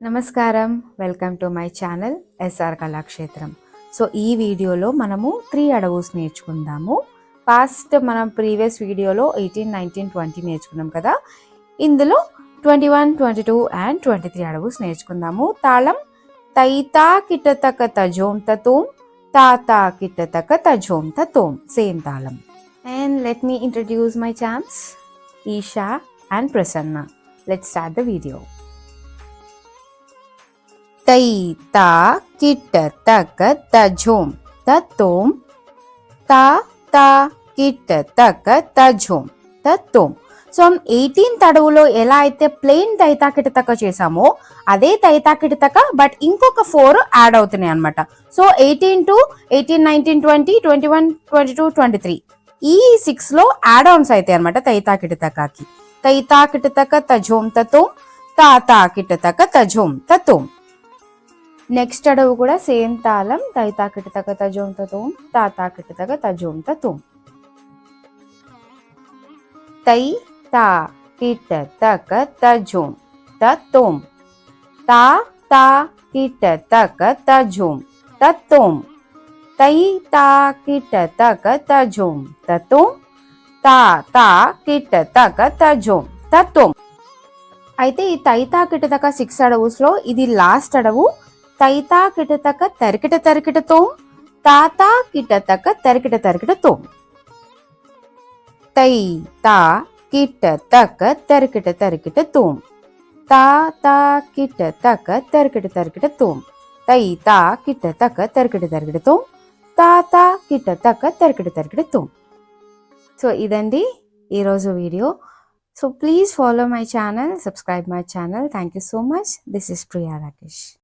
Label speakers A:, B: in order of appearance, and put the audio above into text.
A: నమస్కారం, welcome to my channel SR Kalakshetram. So ఈ వీడియోలో మనము 3 అడవుస్ నేర్చుకుందాము. పాస్ట్ మనం ప్రీవియస్ వీడియోలో 18, 19, 20 నేర్చుకున్నాం కదా. ఇందులో 21, 22 అండ్ 23 అడవుస్ నేర్చుకుందాము. తాళం తైతా కిటతక తజోం తతోం తాతా కిటతక తజోం తతోం, సేమ్ తాళం. And let me introduce my champs Esha and Prasanna. Let's start the video. తై తా కిట తక తజోం తతోం తా తా కిట తక తజోం తతోం. సో 18th అడవులో ఎలా అయితే ప్లెయిన్ తైతా కిటతక చేసామో అదే తైతా కిటతక, బట్ ఇంకొక 4 యాడ్ అవుతున్నాయి అనమాట. సో 18 to 18, 19, 20, 21, 22, 23 ఈ 6లో యాడ్ ఆన్స్ అయితే అనమాట తైతా కిటతకకి. తైతా కిటతక తజోం తతోం తాతా కిటతక తజోం తతోం. నెక్స్ట్ అడవు కూడా సేమ్ తాళం తైతా కిటతక తజోం తతోం తాతా కిటతక తజోం తతోం. తై తా కిటతక తజోం తతోం తా తా కిటతక తజోం తతోం. తై తా కిటతక తజోం తతోం తా తా కిటతక తజోం తతోం. అయితే ఈ తైతా కిటతక 6 అడవుస్లో ఇది లాస్ట్ అడవు. తైతా కిటతక తరికిట తరికిటతోం తాతా కిటతక తరికిట తరికిటతోం. తై తా కిటతక తరికిట తరికిటతోం తాతా కిటతక తరికిట తరికిటతోం. తై తా కిటతక తరికిట తరికిటతోం తాతా కిటతక తరికిట తరికిటతోం. సో ఇదండి ఈరోజు video. So please follow my channel, subscribe my channel. Thank you so much. This is Priya Rakesh.